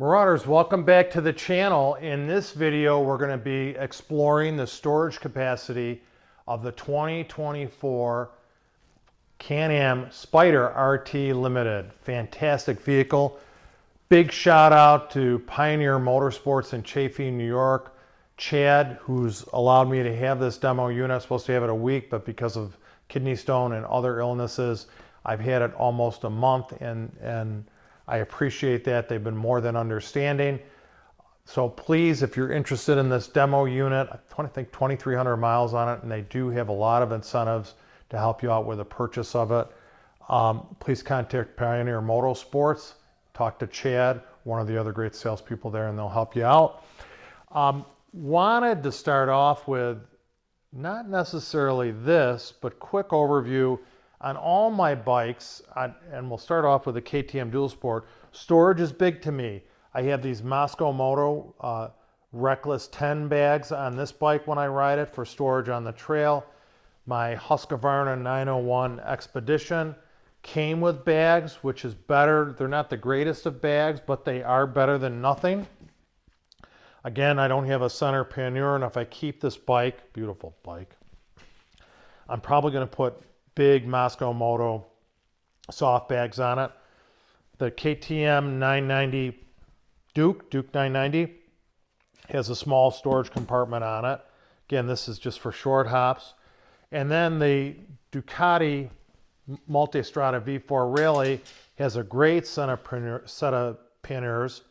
Marauders, welcome back to the channel. In this video, we're going to be exploring the storage capacity of the 2024 Can-Am Spyder RT Limited. Fantastic vehicle. Big shout out to Pioneer Motorsports in Chaffee, New York. Chad, who's allowed me to have this demo unit. I'm supposed to have it a week, but because of kidney stone and other illnesses, I've had it almost a month, and I appreciate that. They've been more than understanding. So please, if you're interested in this demo unit, I think 2,300 miles on it, and they do have a lot of incentives to help you out with the purchase of it. Please contact Pioneer Motorsports. Talk to Chad, one of the other great salespeople there, and they'll help you out. Wanted to start off with not necessarily this, but quick overview on all my bikes, and we'll start off with the KTM Dual Sport. Storage is big to me. I have these Moscow Moto Reckless 10 bags on this bike when I ride it for storage on the trail. My Husqvarna 901 Expedition came with bags, which is better. They're not the greatest of bags, but they are better than nothing. Again, I don't have a center pannier, and if I keep this bike, beautiful bike, I'm probably going to put big Moscow Moto soft bags on it. The KTM 990 Duke 990 has a small storage compartment on it. Again, this is just for short hops. And then the Multistrada V4 Rally has a great set of panniers.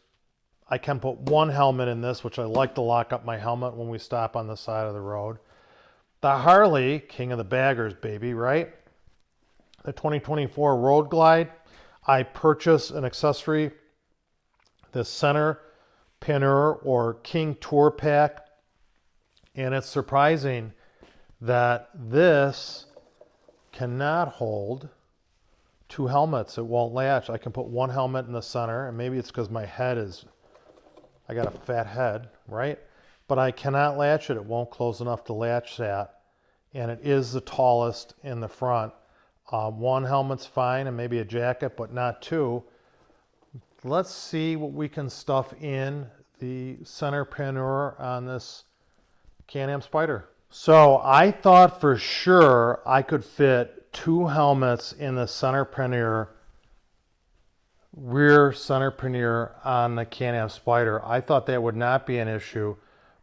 I can put one helmet in this, which I like to lock up my helmet when we stop on the side of the road. The Harley, king of the baggers, baby, right? The 2024 Road Glide. I purchased an accessory, the center pannier or King Tour Pack, and it's surprising that this cannot hold two helmets. It won't latch. I can put one helmet in the center, and maybe it's because my head is, I got a fat head, right? But I cannot latch it. It won't close enough to latch that. And it is the tallest in the front. One helmet's fine, and maybe a jacket, but not two. Let's see what we can stuff in the center pannier on this Can-Am Spyder. So I thought for sure I could fit two helmets in the center pannier, rear center pannier on the Can-Am Spyder. I thought that would not be an issue,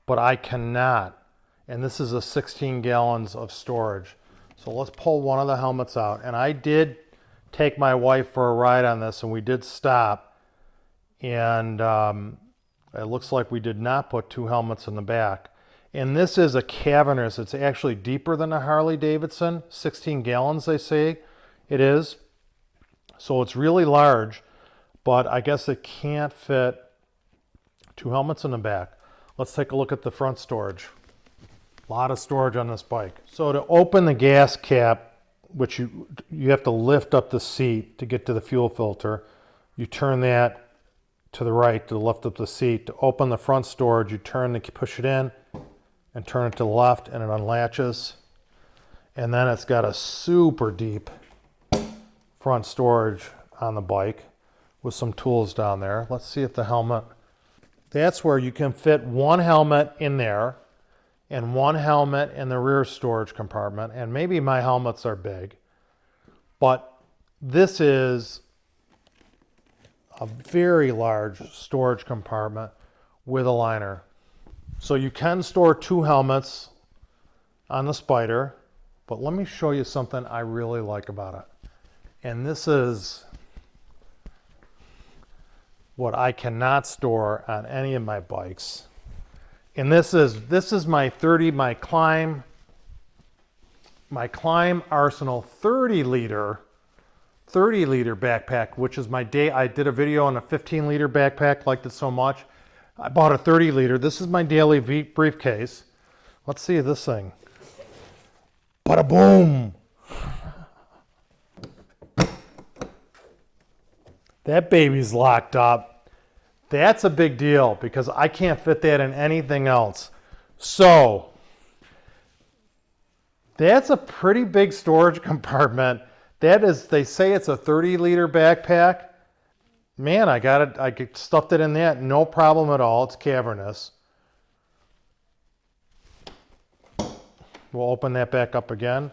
but I cannot. And this is a 16 gallons of storage. So let's pull one of the helmets out. And I did take my wife for a ride on this, and we did stop. And it looks like we did not put two helmets in the back. And this is a cavernous. It's actually deeper than a Harley Davidson. 16 gallons, they say it is. So it's really large, but I guess it can't fit two helmets in the back. Let's take a look at the front storage. A lot of storage on this bike. So to open the gas cap, which you have to lift up the seat to get to the fuel filter, you turn that to the right to lift up the seat. To open the front storage, you push it in and turn it to the left, and it unlatches. And then it's got a super deep front storage on the bike with some tools down there. Let's see if the helmet, that's where you can fit one helmet in there and one helmet in the rear storage compartment. And maybe my helmets are big, but this is a very large storage compartment with a liner. So you can store two helmets on the Spyder, but let me show you something I really like about it. And this is what I cannot store on any of my bikes. And this is my Climb Arsenal 30 liter backpack, which is I did a video on a 15-liter backpack, liked it so much. I bought a 30 liter. This is my daily briefcase. Let's see this thing. Bada boom. That baby's locked up. That's a big deal because I can't fit that in anything else. So that's a pretty big storage compartment. That is, they say it's a 30-liter backpack. man, I got it. I stuffed it in that, no problem at all. It's cavernous. We'll open that back up again.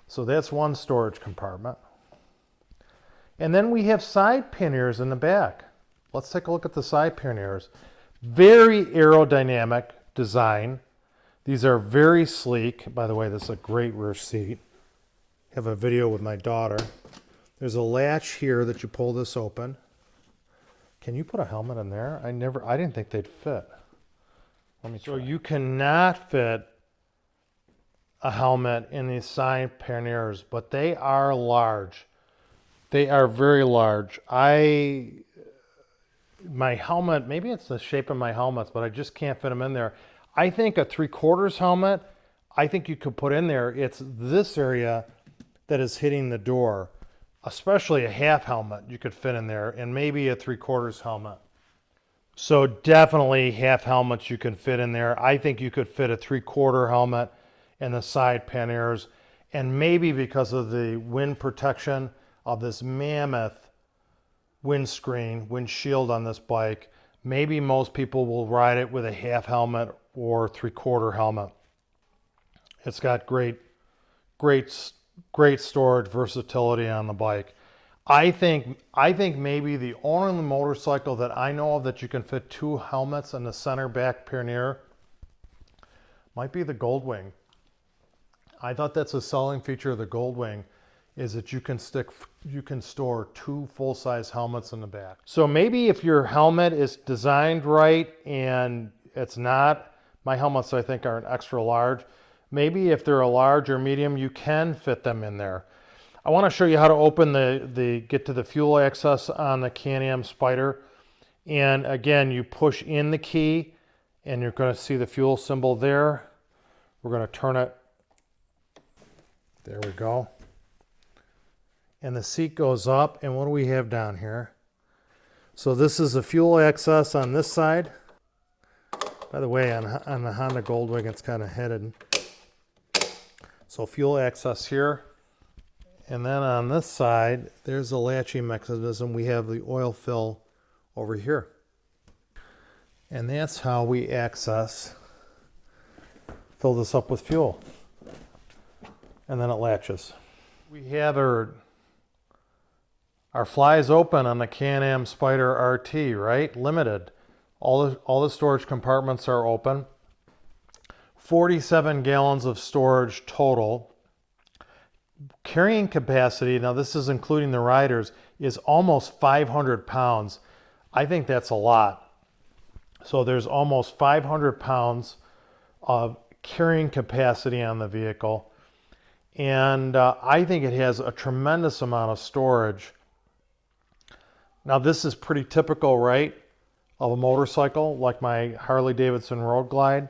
So that's one storage compartment. And then we have side panniers in the back. Let's take a look at the side panniers. Very aerodynamic design. These are very sleek. By the way, this is a great rear seat. I have a video with my daughter. There's a latch here that you pull this open. Can you put a helmet in there? I didn't think they'd fit. Let me try. So you cannot fit a helmet in these side panniers, but they are large. They are very large. My helmet, maybe it's the shape of my helmets, but I just can't fit them in there. I think a 3/4 helmet, I think you could put in there. It's this area that is hitting the door, especially a half helmet you could fit in there, and maybe a 3/4 helmet. So definitely half helmets you can fit in there. I think you could fit a 3/4 helmet in the side panniers, and maybe because of the wind protection of this mammoth windshield on this bike, maybe most people will ride it with a half helmet or 3/4 helmet. It's got great storage versatility on the bike. I think maybe the only motorcycle that I know of that you can fit 2 helmets in the center back pannier might be the Goldwing. I thought that's a selling feature of the Goldwing, is that you can store 2 full-size helmets in the back. So maybe if your helmet is designed right and it's not, my helmets I think are an extra large, maybe if they're a large or medium, you can fit them in there. I want to show you how to open get to the fuel access on the Can-Am Spyder. And again, you push in the key and you're going to see the fuel symbol there. We're going to turn it. There we go. And the seat goes up, and what do we have down here? So this is the fuel access on this side. By the way, on the Honda Goldwing, it's kind of headed. So fuel access here. And then on this side, there's a latching mechanism. We have the oil fill over here. And that's how we fill this up with fuel. And then it latches. We have our fly is open on the Can-Am Spyder RT, right? Limited. All the storage compartments are open. 47 gallons of storage total. Carrying capacity, now this is including the riders, is almost 500 pounds. I think that's a lot. So there's almost 500 pounds of carrying capacity on the vehicle. And I think it has a tremendous amount of storage. Now this is pretty typical, right, of a motorcycle like my Harley Davidson Road Glide.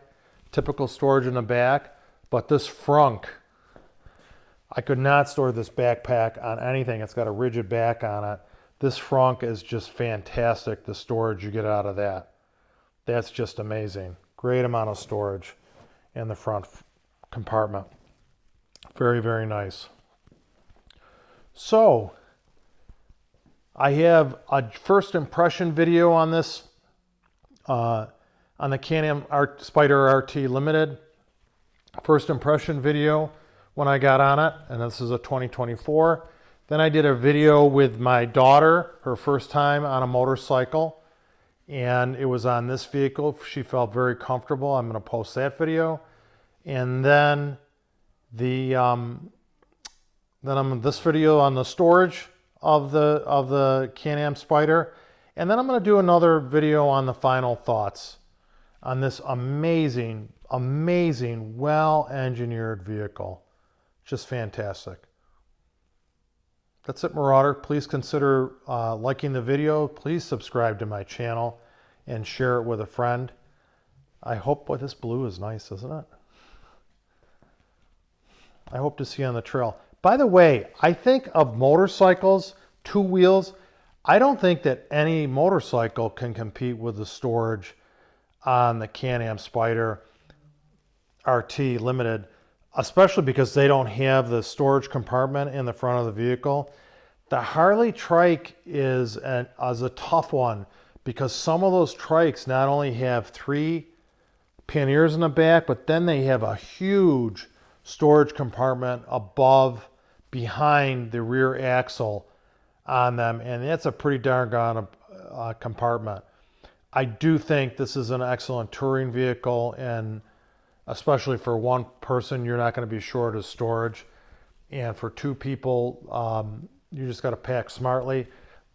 Typical storage in the back, but this frunk, I could not store this backpack on anything. It's got a rigid back on it. This frunk is just fantastic, the storage you get out of that. That's just amazing. Great amount of storage in the front compartment. Very, very nice. So, I have a first impression video on this, on the Can-Am Spyder RT Limited. First impression video when I got on it, and this is a 2024. Then I did a video with my daughter, her first time on a motorcycle, and it was on this vehicle. She felt very comfortable. I'm going to post that video. And then I'm this video on the storage of the Can-Am Spyder, and then I'm going to do another video on the final thoughts on this amazing, well-engineered vehicle. Just fantastic. That's it, Marauder. Please consider liking the video. Please subscribe to my channel and share it with a friend. I hope, boy, this blue is nice, isn't it? I hope to see you on the trail. By the way, I think of motorcycles, 2 wheels, I don't think that any motorcycle can compete with the storage on the Can-Am Spyder RT Limited, especially because they don't have the storage compartment in the front of the vehicle. The Harley trike is a tough one because some of those trikes not only have 3 panniers in the back, but then they have a huge storage compartment above, behind the rear axle on them, and that's a pretty darn gone compartment. I do think this is an excellent touring vehicle, and especially for one person, you're not going to be short of storage. And for 2 people, you just got to pack smartly.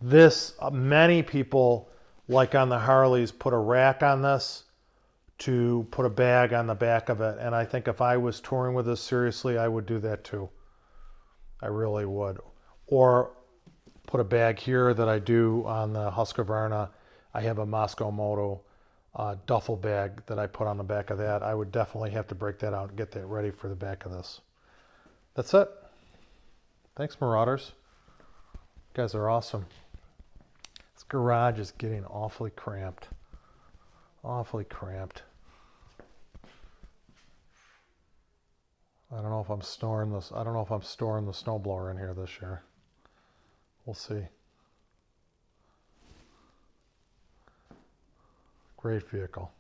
This, many people, like on the Harleys, put a rack on this to put a bag on the back of it. And I think if I was touring with this seriously, I would do that too. I really would. Or put a bag here that I do on the Husqvarna. I have a Moscow Moto duffel bag that I put on the back of that. I would definitely have to break that out and get that ready for the back of this. That's it. Thanks, Marauders. You guys are awesome. This garage is getting awfully cramped. Awfully cramped. I don't know if I'm storing this. I don't know if I'm storing the snowblower in here this year. We'll see. Great vehicle.